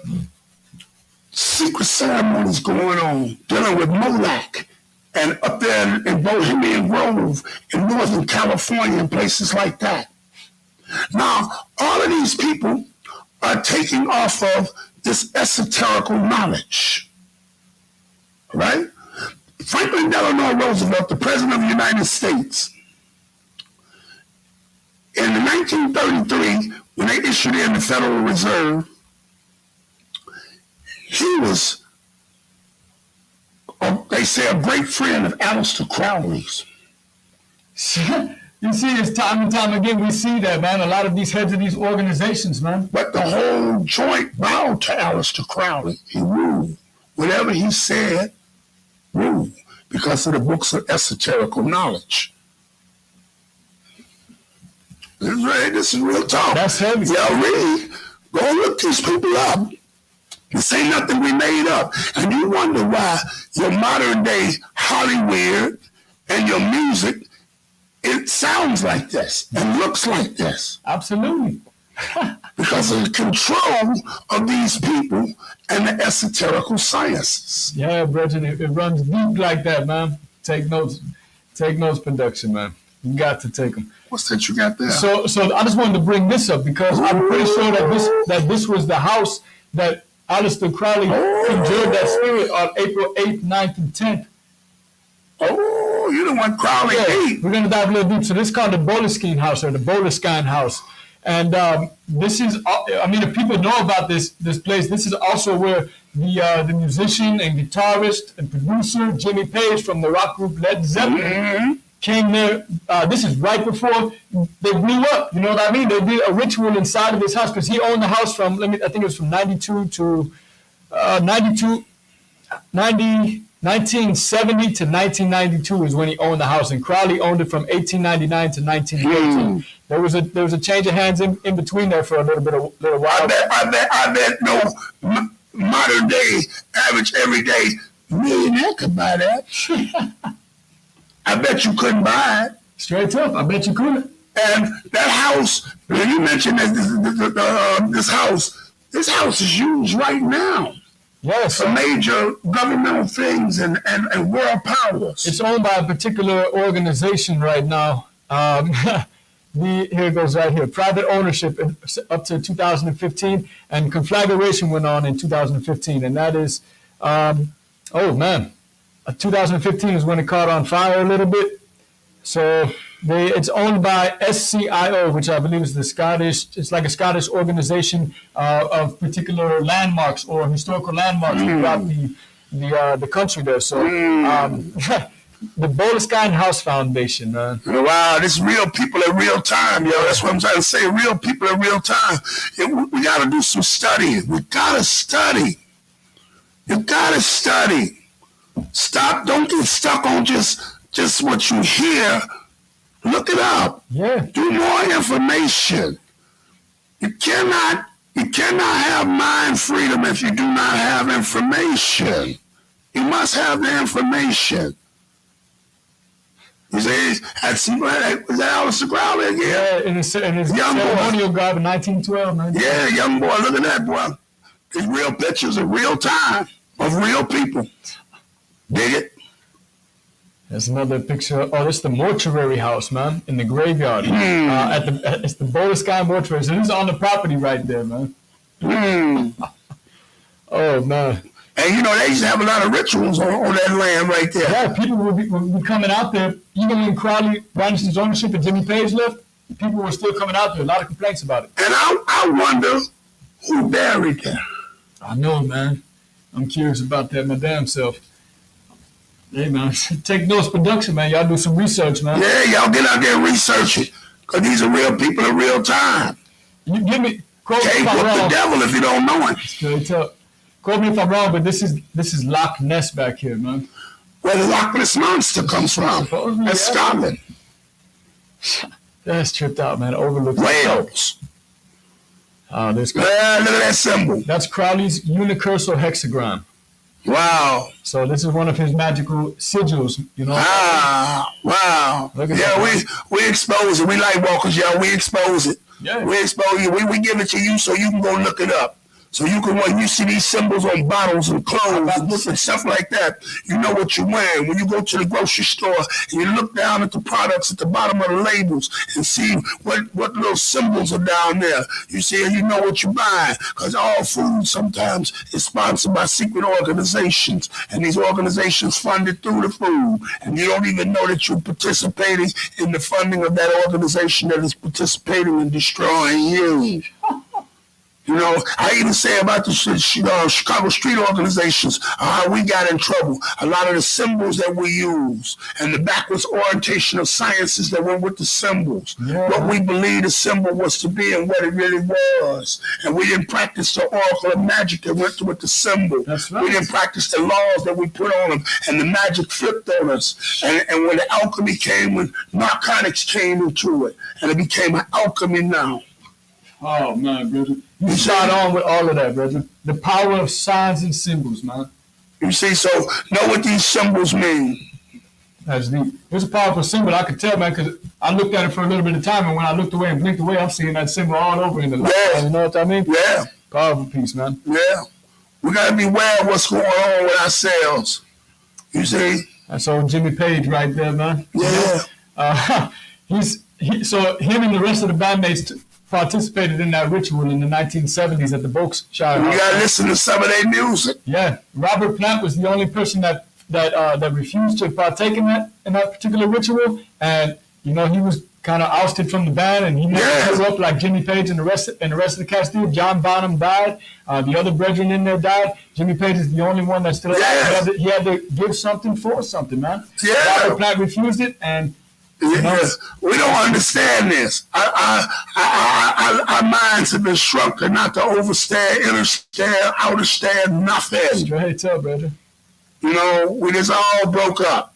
secret ceremonies going on dealing with Moloch. And up there in Bohemian Grove in Northern California and places like that. Now, all of these people are taking off of this esoterical knowledge, right? Franklin Delano Roosevelt, the President of the United States, in 1933, when they issued in the Federal Reserve, he was they say a great friend of ALEISTER CROWLEY's. You see, it's time and time again we see that, man. A lot of these heads of these organizations, man. But the whole joint bowed to ALEISTER CROWLEY. He ruled. Whatever he said, ruled. Because of the books of esoterical knowledge. This is real talk. That's heavy. Y'all read. Go look these people up. This ain't nothing we made up. And you wonder why your modern day Hollywood and your music, it sounds like this and looks like this. Absolutely. Because of the control of these people and the esoterical sciences. Yeah, Brethren, it runs deep like that, man. Take notes. Take notes, production, man. You got to take them. What's that you got there? So I just wanted to bring this up because I'm pretty sure that this was the house that Aleister Crowley conjured that spirit on April 8th, 9th, and 10th. Oh, you don't want Crowley deep. We're going to dive a little deep. So this is called the Boleskine House, or the Boleskine House. And this is, I mean, if people know about this place, this is also where the musician and guitarist and producer Jimmy Page from the rock group Led Zeppelin came there. This is right before they blew up. You know what I mean? They did a ritual inside of this house because he owned the house from, I think it was from 1970 to 1992 is when he owned the house, and Crowley owned it from 1899 to 1913. There was a change of hands in between there for a little while. I bet no modern day average everyday millionaire could buy that. I bet you couldn't buy it. Straight up, I bet you couldn't. And that house, when you mentioned that this house is used right now. Yes. For major governmental things and world powers. It's owned by a particular organization right now. Here it goes right here. Private ownership up to 2015, and conflagration went on in 2015. And that is, 2015 is when it caught on fire a little bit. So it's owned by SCIO, which I believe is it's like a Scottish organization of particular landmarks or historical landmarks throughout the country there. So the Boleskine House Foundation, man. Wow, this is real people at real time, yo. That's what I'm trying to say. Real people at real time. We got to do some studying. We got to study. You got to study. Don't get stuck on just what you hear. Look it up. Yeah. Do more information. You cannot have mind freedom if you do not have information. You must have the information. You see, was that Aleister Crowley again? Yeah, in his ceremonial garb in 1912, man. Yeah, young boy, look at that, boy. These real pictures of real time, of real people. Dig it? There's another picture. Oh, this is the mortuary house, man, in the graveyard. It's the Boleskine mortuary. So this is on the property right there, man. Oh, man. And you know, they used to have a lot of rituals on that land right there. Yeah, people would be coming out there. Even when Crowley vanished his ownership and Jimmy Page left, people were still coming out there. A lot of complaints about it. And I wonder who buried them. I know, man. I'm curious about that, my damn self. Hey, man, take notes, production, man. Y'all do some research, man. Yeah, y'all get out there and research it. Because these are real people in real time. You give me, quote me Can't if I'm whoop the wrong. devil if you don't know it. Straight up. Quote me if I'm wrong, but this is Loch Ness back here, man. Where the Loch Ness Monster comes from. That's Scotland. That's tripped out, man. Overlooked. Wales. Oh, this guy. Yeah, look at that symbol. That's Crowley's unicursal hexagram. Wow. So this is one of his magical sigils, you know. Wow. Look at Yeah, that. we expose it. We Lightwalkers, y'all. We expose it. Yeah. We expose it. We give it to you so you can go look it up. So you can, when you see these symbols on bottles and clothes and different stuff like that, you know what you're wearing. When you go to the grocery store and you look down at the products at the bottom of the labels and see what little symbols are down there, you see and you know what you're buying. Because all food sometimes is sponsored by secret organizations, and these organizations funded through the food, and you don't even know that you're participating in the funding of that organization that is participating in destroying you. You know, I even say about the Chicago street organizations, how we got in trouble. A lot of the symbols that we use and the backwards orientation of sciences that went with the symbols. Yeah. What we believed the symbol was to be and what it really was. And we didn't practice the oracle of magic that went with the symbol. That's right. We didn't practice the laws that we put on them, and the magic flipped on us. And when the alchemy came, when narcotics came into it, and it became an alchemy now. Oh, man, brother. You shot on with all of that, brother. The power of signs and symbols, man. You see, so know what these symbols mean. That's deep. It's a powerful symbol. I could tell, man, because I looked at it for a little bit of time, and when I looked away and blinked away, I'm seeing that symbol all over in the light. Yeah. You know what I mean? Yeah. Powerful piece, man. Yeah. We got to be aware of what's going on with ourselves. You see? That's old Jimmy Page right there, man. Yeah. So him and the rest of the bandmates participated in that ritual in the 1970s at the Berkshire. You gotta listen to some of their music. Yeah, Robert Plant was the only person that refused to partake in that particular ritual, and he was kind of ousted from the band, and he never grew up like Jimmy Page and the rest of the cast did. John Bonham died. The other brethren in there died. Jimmy Page is the only one that's still alive. He had to give something for something, man. Yeah. Robert Plant refused it, and yes. We don't understand this. Our minds have been shrunken not to overstand, understand, understand nothing. Straight up, brother. We just all broke up.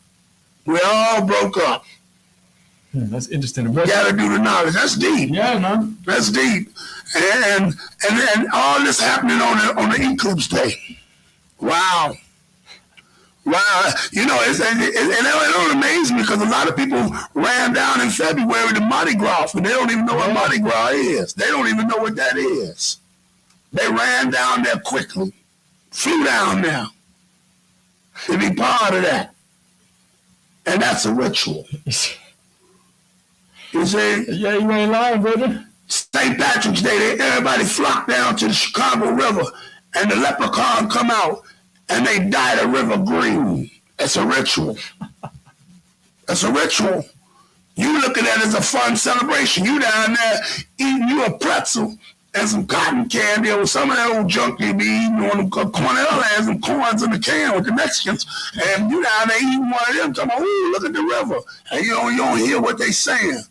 We all broke up. That's interesting. You gotta do the knowledge. That's deep. Yeah, man. That's deep. And all this happening on the Eclipse Day. Wow. Wow. It don't amaze me because a lot of people ran down in February to Mardi Gras, and they don't even know what Mardi Gras is. They don't even know what that is. They ran down there quickly, flew down there to be part of that. And that's a ritual. You see? Yeah, you ain't lying, brother. St. Patrick's Day, everybody flocked down to the Chicago River, and the leprechaun come out, and they dye the river green. It's a ritual. It's a ritual. You looking at it as a fun celebration. You down there eating you a pretzel and some cotton candy or some of that old junk you be eating on the Cornell and some corns in the can with the Mexicans, and you down there eating one of them, talking about, ooh, look at the river. And you don't hear what they saying.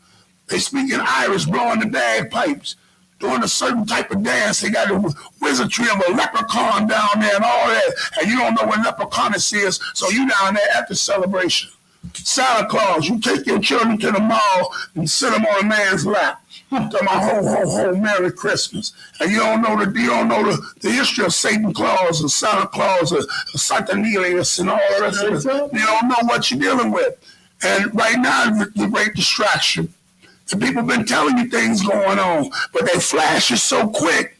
They speak in Irish, blowing the bagpipes, doing a certain type of dance. They got the wizardry of a leprechaun down there and all that. And you don't know what leprechauness is, so you down there at the celebration. Santa Claus, you take your children to the mall and sit them on a man's lap. Talking about ho, ho, ho, Merry Christmas. And you don't know the history of Satan Claus or Santa Claus or Satanelius and all the rest of it. You don't know what you're dealing with. And right now, the great distraction. And people been telling you things going on, but they flash it so quick,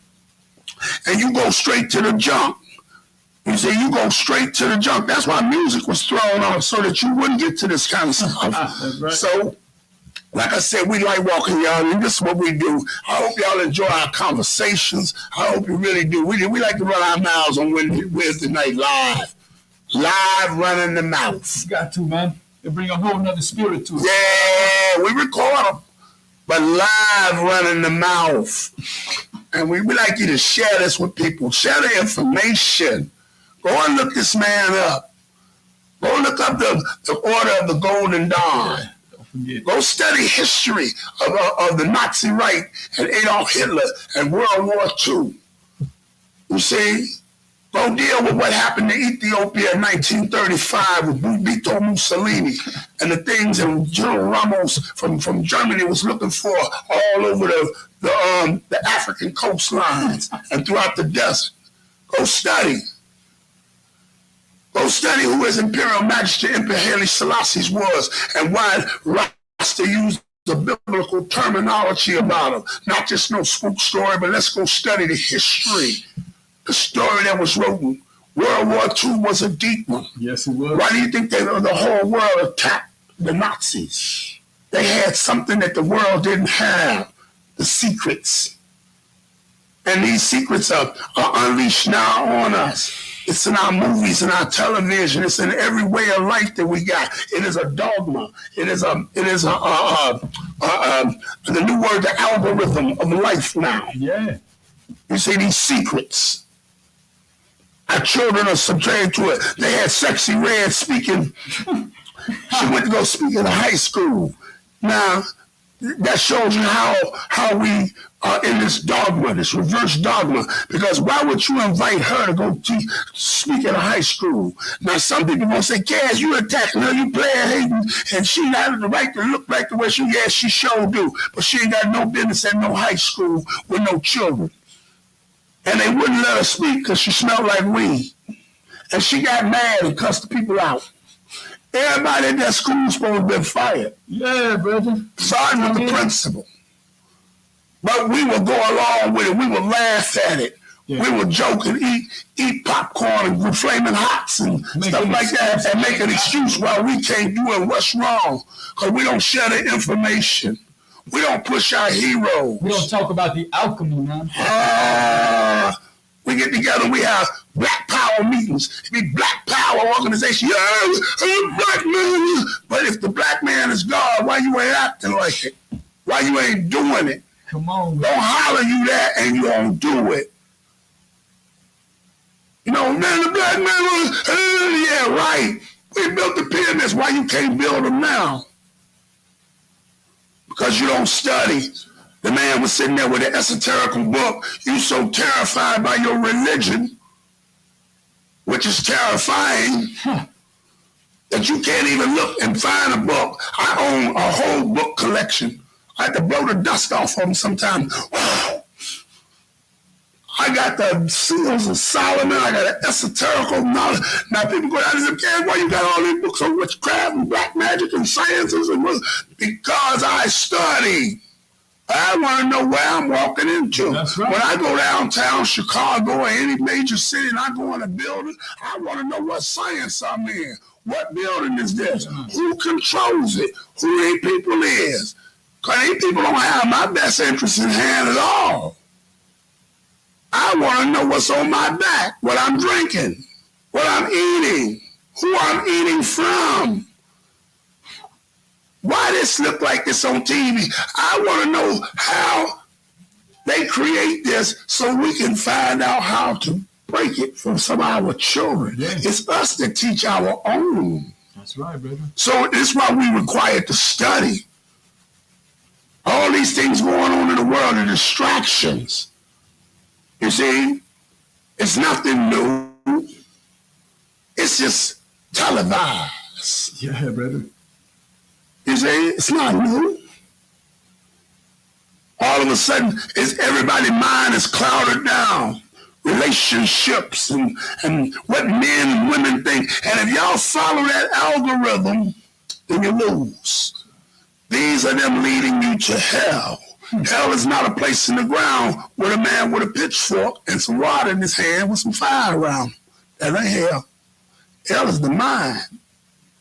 and you go straight to the junk. You see, you go straight to the junk. That's why music was thrown on, so that you wouldn't get to this kind of stuff. That's right. So, like I said, we like walking y'all, and this is what we do. I hope y'all enjoy our conversations. I hope you really do. We like to run our mouths on Wednesday night live. Live running the mouth. You got to, man. They bring a whole nother spirit to it. Yeah, we record them. But live running the mouth. And we like you to share this with people. Share the information. Go and look this man up. Go look up the Order of the Golden Dawn. Go study history of the Nazi right and Adolf Hitler and World War II. You see? Go deal with what happened to Ethiopia in 1935 with Benito Mussolini and the things that General Ramos from Germany was looking for all over the African coastlines and throughout the desert. Go study. Go study who His Imperial Majesty Emperor Haile Selassie was and why Rasta used the biblical terminology about him. Not just no spook story, but let's go study the history. The story that was written. World War II was a deep one. Yes, it was. Why do you think the whole world attacked the Nazis? They had something that the world didn't have, the secrets. And these secrets are unleashed now on us. It's in our movies and our television. It's in every way of life that we got. It is a dogma. It is the new word, the algorithm of life now. Yeah. You see these secrets. Our children are subject to it. They had Sexy Red speaking. She went to go speak in a high school. Now, that shows you how we are in this dogma, this reverse dogma. Because why would you invite her to go speak in a high school? Now, some people gonna say, Cass, you attacking her, you player hating, and she had the right to look like the way she, yes, she sure do. But she ain't got no business at no high school with no children. And they wouldn't let her speak because she smelled like weed. And she got mad and cussed the people out. Everybody at that school was supposed to be fired. Yeah, brother. Starting with the principal. But we would go along with it. We would laugh at it. Yeah. We would joke and eat popcorn and flaming hots and stuff like that and make an excuse why we can't do it. What's wrong? Because we don't share the information. We don't push our heroes. We don't talk about the alchemy, man. We get together and we have black power meetings. It be black power organization. Yeah, black man. But if the black man is God, why you ain't acting like it? Why you ain't doing it? Come on. Don't holler you that and you don't do it. You know, man, the black man was, yeah, right. We built the pyramids. Why you can't build them now? Because you don't study. The man was sitting there with an esoterical book. You so terrified by your religion, which is terrifying, that you can't even look and find a book. I own a whole book collection. I have to blow the dust off of them sometimes. I got the Seals of Solomon. I got an esoterical knowledge. Now people go down and say, okay, why you got all these books on witchcraft and black magic and sciences? And because I study. I want to know where I'm walking into. That's right. When I go downtown Chicago or any major city and I go in a building, I want to know what science I'm in. What building is this? Who controls it? Who these people is? Because these people don't have my best interest in hand at all. I want to know what's on my back, what I'm drinking, what I'm eating, who I'm eating from. Why this look like this on TV? I want to know how they create this so we can find out how to break it from some of our children. Yeah. It's us that teach our own. That's right, brother. So it's why we require to study. All these things going on in the world are distractions. You see, it's nothing new. It's just televised. Yeah, brother. You see, it's not new. All of a sudden, everybody's mind is clouded down. Relationships and what men and women think. And if y'all follow that algorithm, then you lose. These are them leading you to hell. Hell is not a place in the ground with a man with a pitchfork and some water in his hand with some fire around. That ain't hell. Hell is the mind.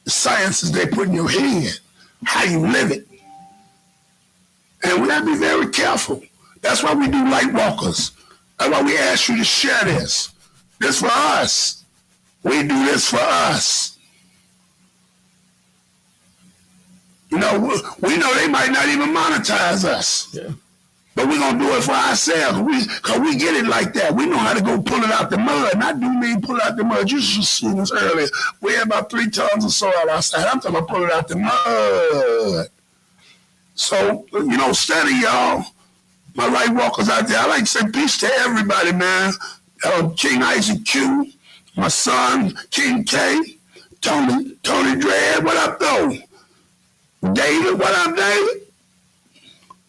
The sciences they put in your head. How you live it. And we have to be very careful. That's why we do Lightwalkers. That's why we ask you to share this. This for us. We do this for us. You know, we know they might not even monetize us. Yeah. But we're going to do it for ourselves. Because we get it like that. We know how to go pull it out the mud. And I do mean pull it out the mud. You should have seen this earlier. We had about 3 tons of soil outside. I'm talking about pull it out the mud. So, you know, study, y'all. My Lightwalkers out there. I like to say peace to everybody, man. King Isaac Q, my son, King K, Tony Dredd, what up, though? David, what up, David?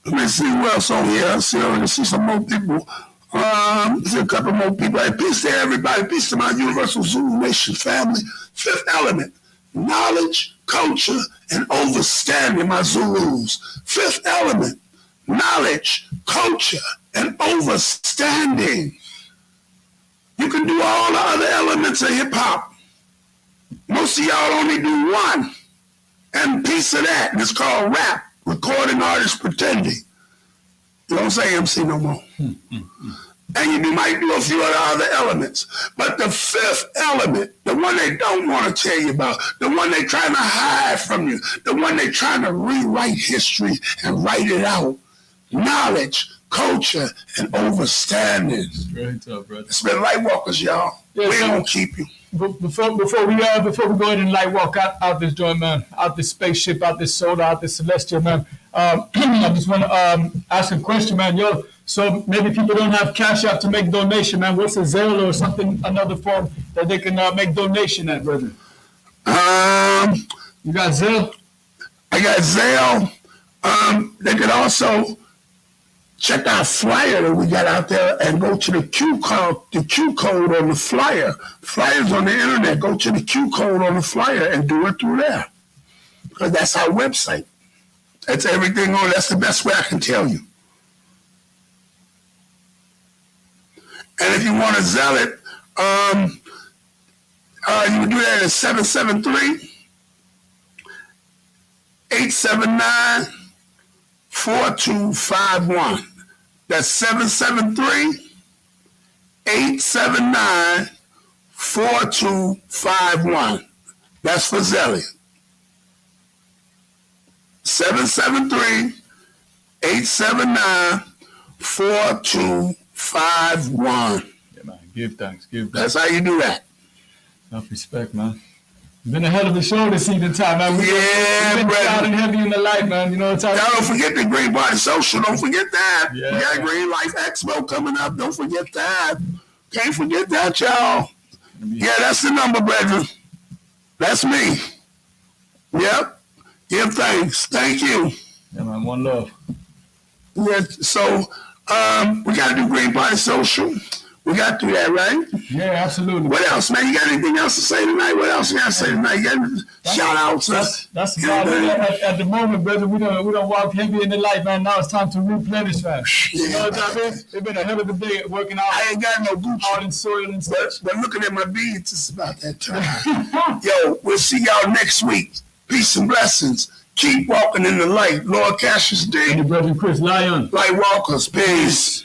Let me see who else on here. I see some more people. See a couple more people. Hey, peace to everybody. Peace to my Universal Zulu Nation family. Fifth element, knowledge, culture, and overstanding, my Zulus. Fifth element, knowledge, culture, and overstanding. You can do all the other elements of hip-hop. Most of y'all only do one. And a piece of that, and it's called rap. Recording artists pretending. You don't say MC no more. And you might do a few of the other elements. But the fifth element, the one they don't want to tell you about, the one they're trying to hide from you, the one they're trying to rewrite history and write it out, knowledge, culture, and overstanding. Very tough, brother. It's been Lightwalkers, y'all. Yeah, we ain't gonna keep you. Before we go ahead and Lightwalk out this joint, man, out this spaceship, out this solar, out this celestial, man. I just want to ask a question, man. Yo, so maybe people don't have cash out to make donation, man. What's a Zelle or something, another form that they can make donation at, brother? You got Zelle? I got Zelle. They could also check our flyer that we got out there and go to the Q code on the flyer. Flyers on the internet, go to the Q code on the flyer and do it through there. Because that's our website. That's everything on. That's the best way I can tell you. And if you want to Zelle it, you can do that at 773-879 4251. That's 773-879-4251. That's for Zelly. 773-879-4251. Yeah, man. Give thanks. That's how you do that. Enough respect, man. Been a hell of a show this evening time, man. We've been starting heavy in the light, man. You know what I'm talking about? Y'all don't forget the Green Party Social. Don't forget that. Yeah. We got Green Life Expo coming up. Don't forget that. Can't forget that, y'all. Yeah, that's the number, brethren. That's me. Yep. Give thanks. Thank you. Yeah, man. One love. Yeah, so we got to do Green Party Social. We got to do that, right? Yeah, absolutely. What else, man? You got anything else to say tonight? What else you got to say tonight? You got shout outs? That's about it. At the moment, brother, we don't walk heavy in the light, man. Now it's time to replenish, man. You know what I mean? It's been a hell of a day working out. I ain't got no Gucci. Out in soil and such. But looking at my beads, it's about that time. Yo, we'll see y'all next week. Peace and blessings. Keep walking in the light. Lord Cassius D. And your brother Chris Lyon. Lightwalkers. Peace.